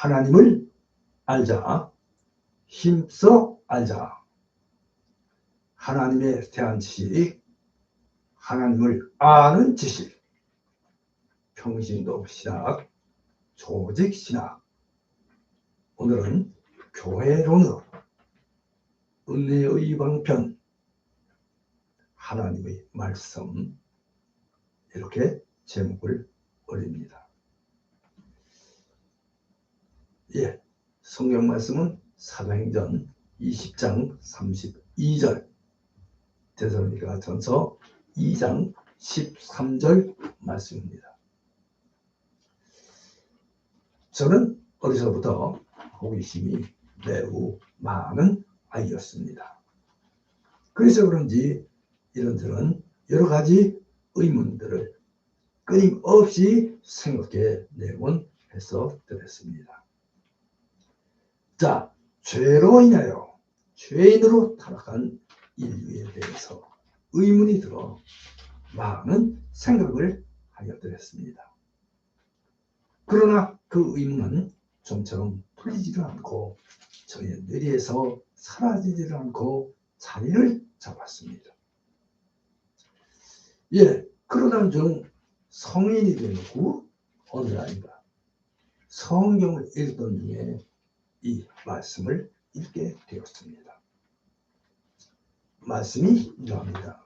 하나님을 알자. 힘써 알자. 하나님에 대한 지식, 하나님을 아는 지식, 평신도 신학, 조직 신학. 오늘은 교회론으로 은혜의 방편, 하나님의 말씀, 이렇게 제목을 올립니다. 예, 성경 말씀은 사도행전 20장 32절, 데살로니가전서 2장 13절 말씀입니다. 저는 어디서부터 호기심이 매우 많은 아이였습니다. 그래서 그런지 이런저런 여러 가지 의문들을 끊임없이 생각해 내곤 해서 드렸습니다. 자, 죄로 인하여 죄인으로 타락한 인류에 대해서 의문이 들어 많은 생각을 하여 드렸습니다. 그러나 그 의문은 좀처럼 풀리지를 않고 저의 뇌리에서 사라지지를 않고 자리를 잡았습니다. 예, 그러던 중 성인이 되고 어느 날인가 성경을 읽던 중에 이 말씀을 읽게 되었습니다. 말씀이 이러합니다.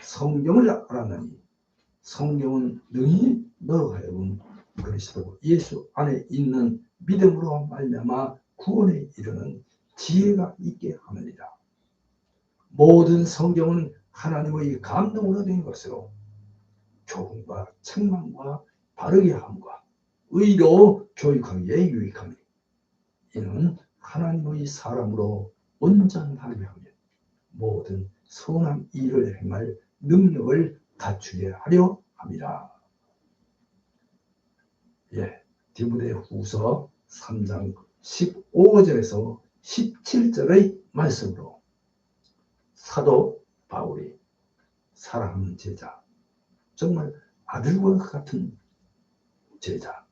성경을 알았나니 성경은 능히 너로 하여금 그리스도 예수 안에 있는 믿음으로 말미암아 구원에 이르는 지혜가 있게 하느니라. 모든 성경은 하나님의 감동으로 된 것으로 교훈과 책망과 바르게 함과 의로 교육하기에 유익하니 이는 하나님의 사람으로 온전하게 하며 모든 선한 일을 행할 능력을 갖추게 하려 함이라. 예, 디모데후서 3장 15절에서 17절의 말씀으로 사도 바울이 사랑하는 제자, 정말 아들과 같은 제자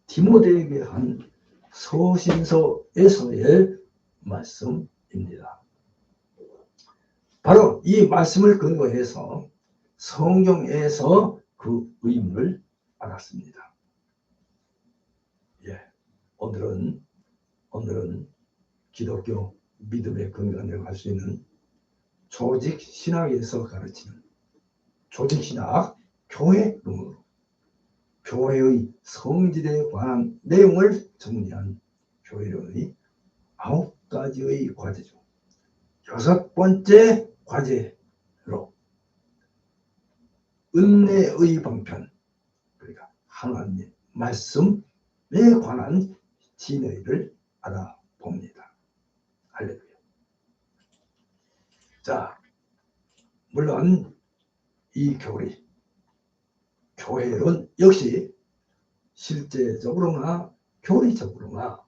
디모데에게 한 서신서에서의 말씀입니다. 바로 이 말씀을 근거해서 성경에서 그 의미를 알았습니다. 예, 오늘은 기독교 믿음의 근간이라고 할 수 있는 조직 신학에서 가르치는 조직 신학 교회론으로 교회의 성질에 관한 내용을 정리한 교회론의 9가지의 과제 중 6번째 과제로 은혜의 방편, 그러니까 하나님의 말씀에 관한 진의를 알아봅니다. 할렐루야. 자, 물론 이 교회론 역시 실제적으로나 교리적으로나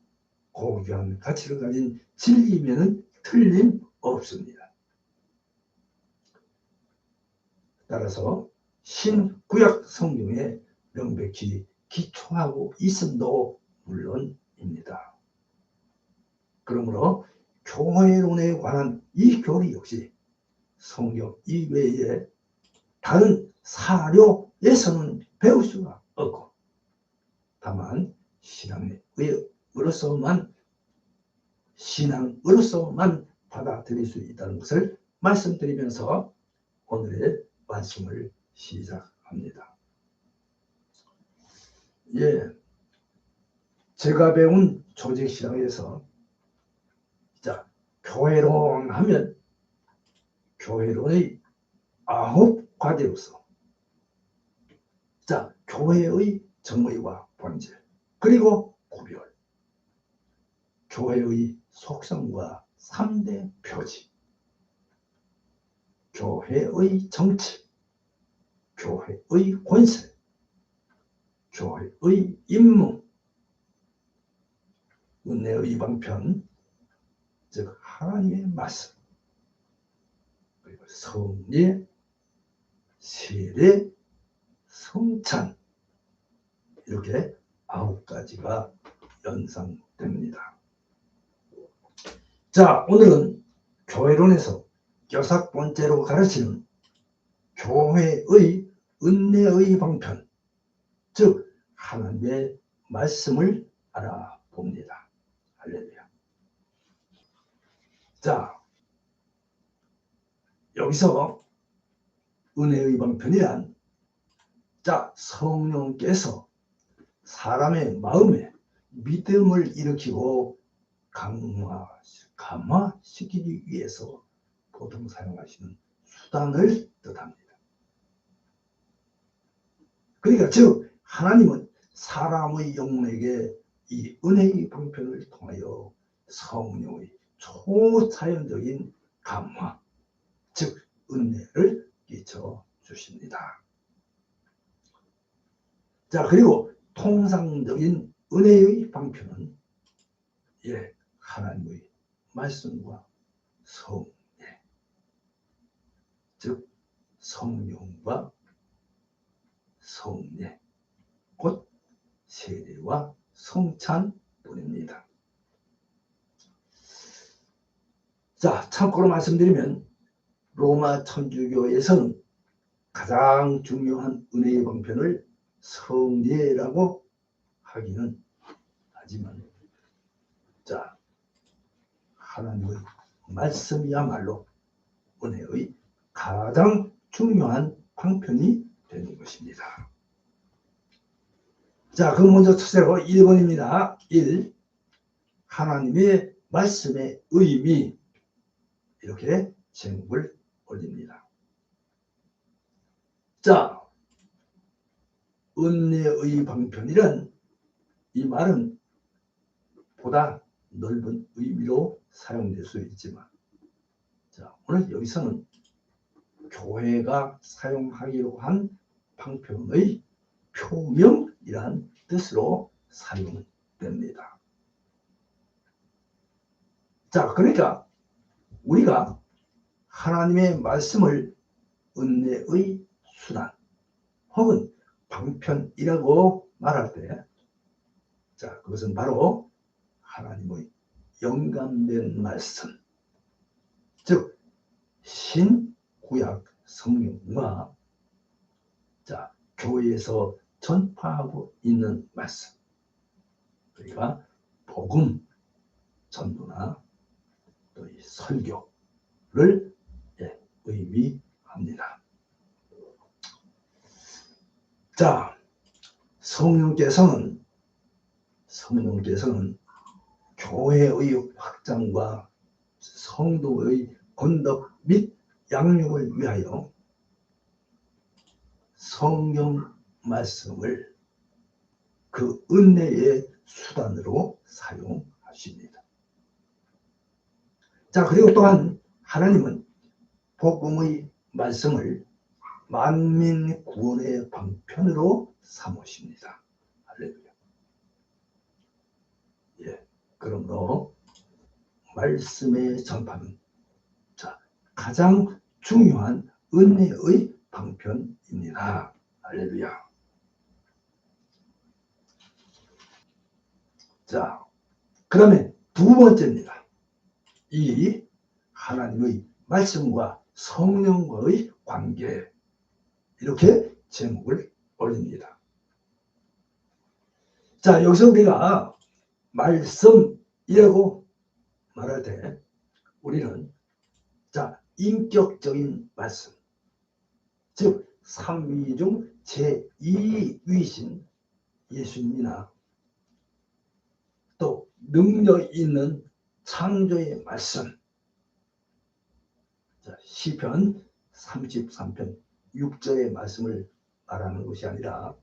고귀한 가치를 가진 진리면은 틀림없습니다. 따라서 신구약 성경에 명백히 기초하고 있음도 물론입니다. 그러므로 교회론에 관한 이 교리 역시 성경 이외에 다른 사료에서는 배울 수가 없고 다만 신앙으로서만 받아들일 수 있다는 것을 말씀드리면서 오늘의 말씀을 시작합니다. 예, 제가 배운 조직신학에서 교회론 하면 교회론의 9과제로서 교회의 정의와 본질, 그리고 구별, 교회의 속성과 3대 표지, 교회의 정치, 교회의 권세, 교회의 임무, 은혜의 방편, 즉 하나님의 말씀, 그리고 성례, 세례, 성찬, 이렇게 9가지가 연상됩니다. 자, 오늘은 교회론에서 여섯 번째로 가르치는 교회의 은혜의 방편, 즉 하나님의 말씀을 알아봅니다. 할렐루야. 자, 여기서 은혜의 방편이란, 자, 성령께서 사람의 마음에 믿음을 일으키고 감화시키기 위해서 보통 사용하시는 수단을 뜻합니다. 그러니까 즉 하나님은 사람의 영혼에게 이 은혜의 방편을 통하여 성령의 초자연적인 감화, 즉 은혜를 끼쳐 주십니다. 자, 그리고 통상적인 은혜의 방편은 하나님의 말씀과 성령, 즉 성령과 성례, 곧 세례와 성찬뿐입니다. 자, 참고로 말씀드리면 로마 천주교에서는 가장 중요한 은혜의 방편을 성례라고 하기는 하지만, 자, 하나님의 말씀이야말로 은혜의 가장 중요한 방편이 되는 것입니다. 자, 그럼 먼저 첫째로 1번입니다. 1. 하나님의 말씀의 의미, 이렇게 제목을 올립니다. 자, 은혜의 방편이란 이 말은 보다 넓은 의미로 사용될 수 있지만, 자, 오늘 여기서는 교회가 사용하기로 한 방편의 표명이란 뜻으로 사용됩니다. 자, 그러니까 우리가 하나님의 말씀을 은혜의 수단 혹은 방편이라고 말할 때, 자, 그것은 바로 하나님의 영감된 말씀, 즉 신구약 성경과, 자, 교회에서 전파하고 있는 말씀, 그러니까 복음 전도나 또 이 설교를 의미합니다. 자, 성령께서는 교회의 확장과 성도의 건덕 및 양육을 위하여 성경 말씀을 그 은혜의 수단으로 사용하십니다. 자, 그리고 또한 하나님은 복음의 말씀을 만민 구원의 방편으로 삼으십니다. 할렐루야. 그러므로 말씀의 전파는, 자, 가장 중요한 은혜의 방편입니다. 할렐루야. 자, 그 다음에 두 번째입니다. 이 하나님의 말씀과 성령과의 관계, 이렇게 제목을 올립니다. 자, 여기서 우리가 말씀이라고 말할 때 우리는, 자, 인격적인 말씀, 즉 삼위 중 제2위신 예수님이나 또 능력 있는 창조의 말씀, 자, 시편 33편 6절의 말씀을 말하는 것이 아니라,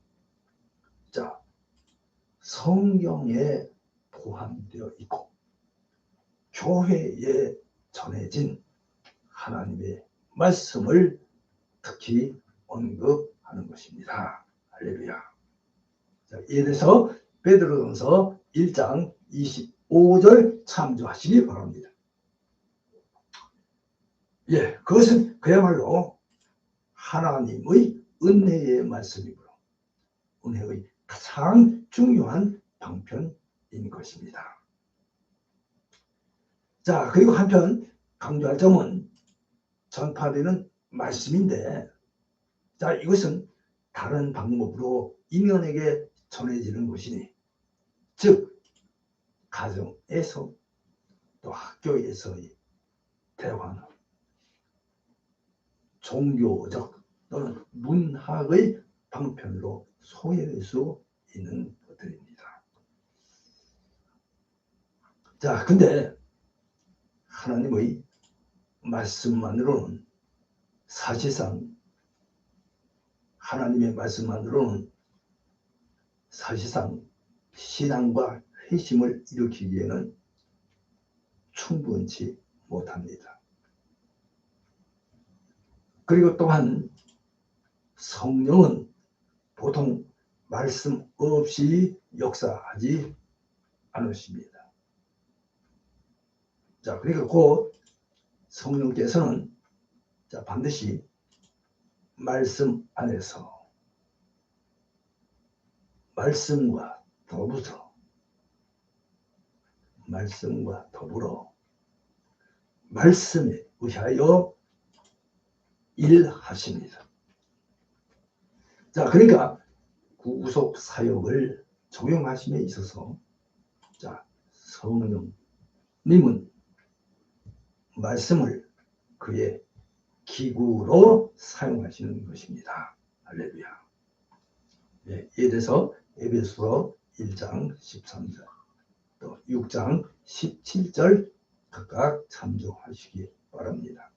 자, 성경에 포함되어 있고 교회에 전해진 하나님의 말씀을 특히 언급하는 것입니다. 할렐루야. 자, 이에 대해서 베드로전서 1장 25절 참조하시기 바랍니다. 그것은 그야말로 하나님의 은혜의 말씀이므로 은혜의 가장 중요한 방편입니다. 것입니다. 자, 그리고 한편 강조할 점은 전파되는 말씀인데, 자, 이것은 다른 방법으로 인간에게 전해지는 것이니, 즉 가정에서 또 학교에서의 대화나 종교적 또는 문학의 방편으로 소개될 수 있는 것들입니다. 자, 근데 하나님의 말씀만으로는 사실상 하나님의 말씀만으로는 사실상 신앙과 회심을 일으키기에는 충분치 못합니다. 그리고 또한 성령은 보통 말씀 없이 역사하지 않으십니다. 자, 그러니까 곧 성령께서는 반드시 말씀 안에서 말씀과 더불어 말씀에 의하여 일하십니다. 자, 그러니까 구속 사역을 적용하심에 있어서 성령님은 말씀을 그의 기구로 사용하시는 것입니다. 할렐루야. 네, 이에 대해서 에베소서 1장 13절 또 6장 17절 각각 참조하시기 바랍니다.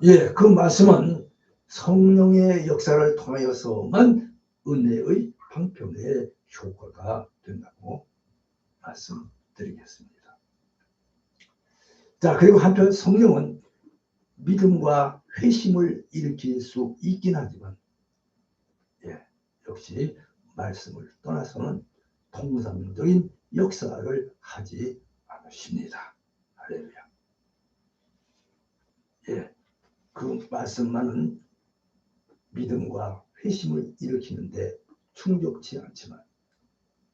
예, 그 말씀은 성령의 역사를 통하여서만 은혜의 방편에 효과가 된다고 말씀드리겠습니다. 자, 그리고 한편 성령은 믿음과 회심을 일으킬 수 있긴 하지만 역시 말씀을 떠나서는 통상적인 역사를 하지 않으십니다. 할렐루야. 그 말씀만은 믿음과 회심을 일으키는데 충족치 않지만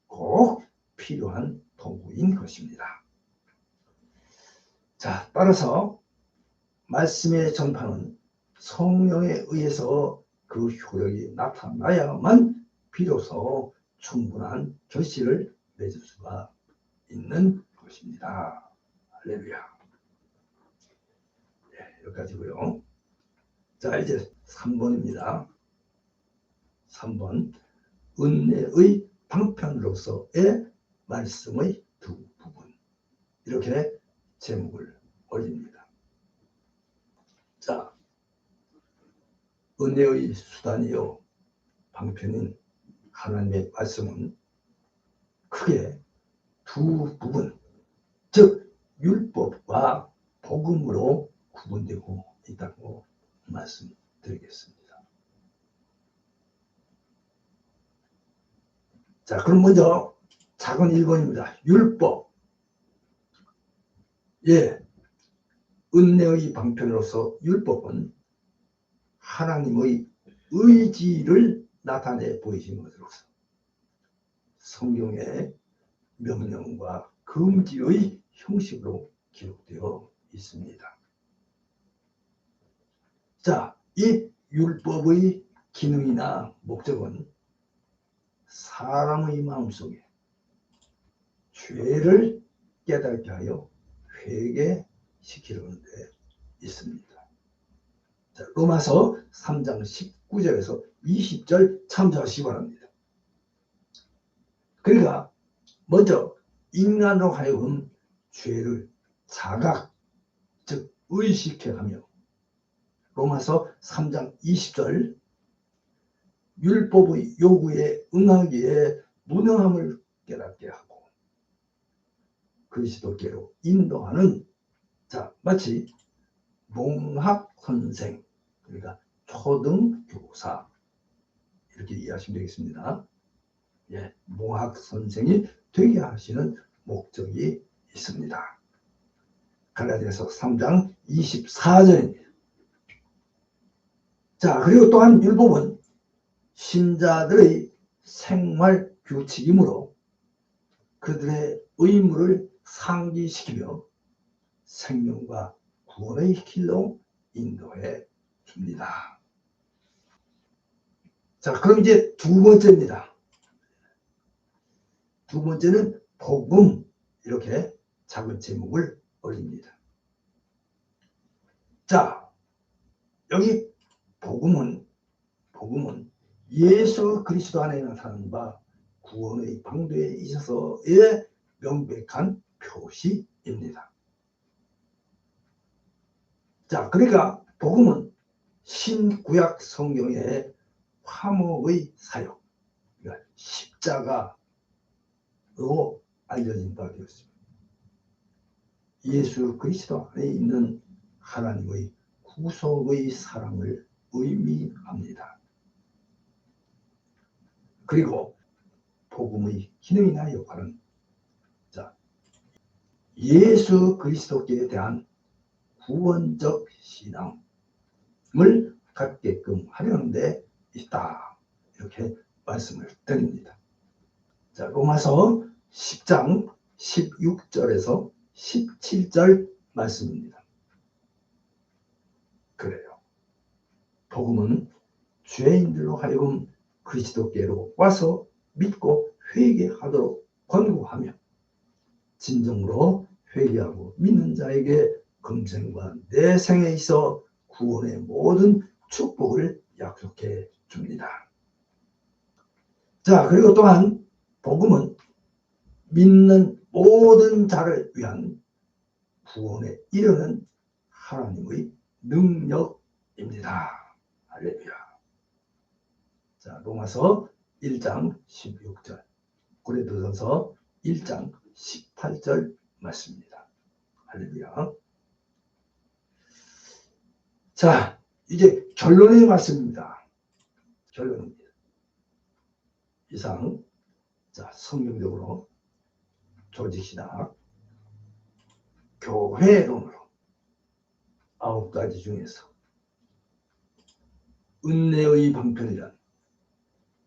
꼭 필요한 도구인 것입니다. 자, 따라서 말씀의 전파는 성령에 의해서 그 효력이 나타나야만 비로소 충분한 결실을 맺을 수가 있는 것입니다. 할렐루야. 여기까지고요. 자, 이제 3번입니다. 3번 은혜의 방편으로서의 말씀의 두 부분, 이렇게 제목을 올립니다. 자, 은혜의 수단이요 방편인 하나님의 말씀은 크게 두 부분, 즉 율법과 복음으로 구분되고 있다고 말씀드리겠습니다. 자, 그럼 먼저 작은 1번입니다. 율법. 은혜의 방편으로서 율법은 하나님의 의지를 나타내 보이신 것으로서 성경의 명령과 금지의 형식으로 기록되어 있습니다. 자, 이 율법의 기능이나 목적은 사람의 마음속에 죄를 깨닫게 하여 회개시키려는 데 있습니다. 자, 로마서 3장 19절에서 20절 참조하시기 바랍니다. 그러니까 먼저 인간으로 하여금 죄를 자각, 즉 의식해 가며 로마서 3장 20절 율법의 요구에 응하기에 무능함을 깨닫게 하고 그리스도께로 인도하는, 자, 마치 몽학 선생, 그러니까 초등교사, 이렇게 이해하시면 되겠습니다. 몽학 선생이 되게 하시는 목적이 있습니다. 갈라디아서 3장 24절입니다. 자, 그리고 또한 율법은 신자들의 생활 규칙이므로 그들의 의무를 상기시키며 생명과 구원의 길로 인도해 줍니다. 자, 그럼 이제 두 번째입니다. 두 번째는 복음, 이렇게 작은 제목을 올립니다. 자, 여기 복음은 예수 그리스도 안에 나타난 바 구원의 방도에 있어서의 명백한 표시입니다. 자, 그러니까 복음은 신구약 성경의 화목의 사역, 그러니까 십자가로 알려진 바 되었습니다. 예수 그리스도 안에 있는 하나님의 구속의 사랑을 의미합니다. 그리고 복음의 기능이나 역할은 예수 그리스도께 대한 구원적 신앙을 갖게끔 하려는 데 있다, 이렇게 말씀을 드립니다. 자, 로마서 10장 16절에서 17절 말씀입니다. 그래요. 복음은 죄인들로 하여금 그리스도께로 와서 믿고 회개하도록 권고하며 진정으로 회개하고 믿는 자에게 금생과 내생에 있어 구원의 모든 축복을 약속해 줍니다. 자, 그리고 또한 복음은 믿는 모든 자를 위한 구원에 이르는 하나님의 능력입니다. 할렐루야. 자, 로마서 1장 16절, 고린도전서 1장 18절 말씀입니다. 할렐루야. 자, 이제 결론의 말씀입니다. 결론입니다. 이상, 자, 성경적으로 조직신학 교회론으로 9가지 중에서 은혜의 방편이란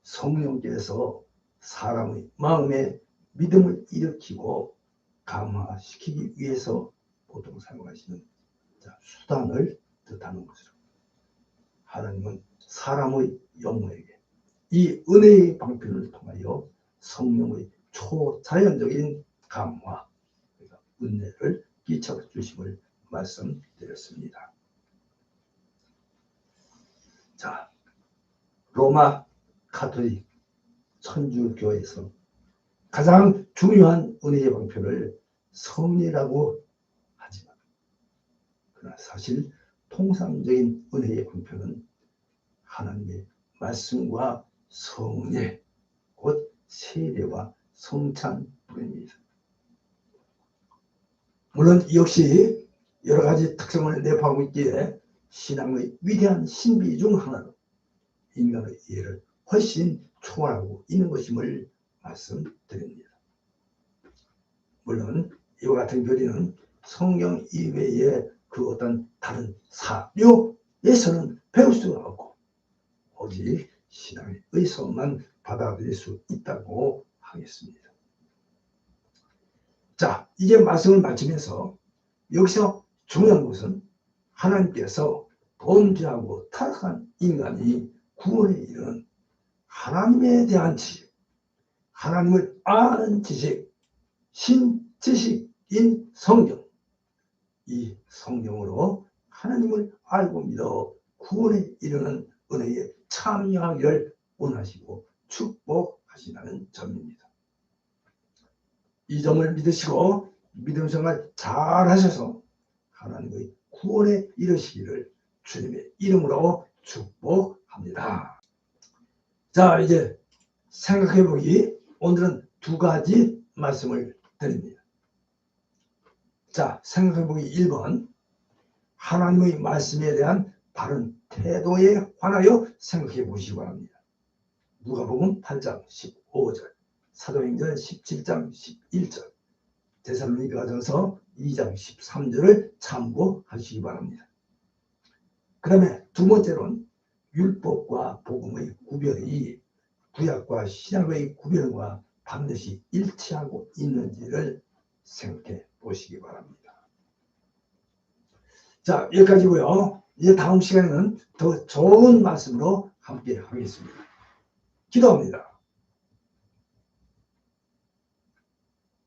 성령께서 사람의 마음에 믿음을 일으키고 감화시키기 위해서 보통 사용하시는 수단을 뜻하는 것으로, 하나님은 사람의 영혼에게 이 은혜의 방편을 통하여 성령의 초자연적인 감화, 그러니까 은혜를 끼쳐주심을 말씀드렸습니다. 자, 로마 가톨릭 천주교에서 가장 중요한 은혜의 방편을 성례라고 하지만, 그러나 사실 통상적인 은혜의 방편은 하나님의 말씀과 성례, 곧 세례와 성찬뿐입니다. 물론 이 역시 여러 가지 특성을 내포하고 있기에 신앙의 위대한 신비 중 하나로 인간의 이해를 훨씬 초월하고 있는 것임을 말씀드립니다. 물론 이와 같은 교리는 성경 이외의 그 어떤 다른 사료에서는 배울 수가 없고 오직 신앙의 의성만 받아들일 수 있다고 하겠습니다. 자, 이제 말씀을 마치면서 여기서 중요한 것은 하나님께서 범죄하고 타락한 인간이 구원에 이르는 하나님에 대한 지식, 하나님을 아는 지식, 신지식인 성경, 이 성경으로 하나님을 알고 믿어 구원에 이르는 은혜에 참여하기를 원하시고 축복하시는 점입니다. 이 점을 믿으시고 믿음 생활 잘 하셔서 하나님의 구원에 이르시기를 주님의 이름으로 축복합니다. 자, 이제 생각해보기, 오늘은 두 가지 말씀을 드립니다. 자, 생각해보기 1번, 하나님의 말씀에 대한 바른 태도에 관하여 생각해 보시기 바랍니다. 누가복음 8장 15절, 사도행전 17장 11절, 데살로니가전서 2장 13절을 참고하시기 바랍니다. 그 다음에 두 번째로는 율법과 복음의 구별이 구약과 신약의 구별과 반드시 일치하고 있는지를 생각해 보시기 바랍니다. 자, 여기까지고요. 이제 다음 시간에는 더 좋은 말씀으로 함께 하겠습니다. 기도합니다.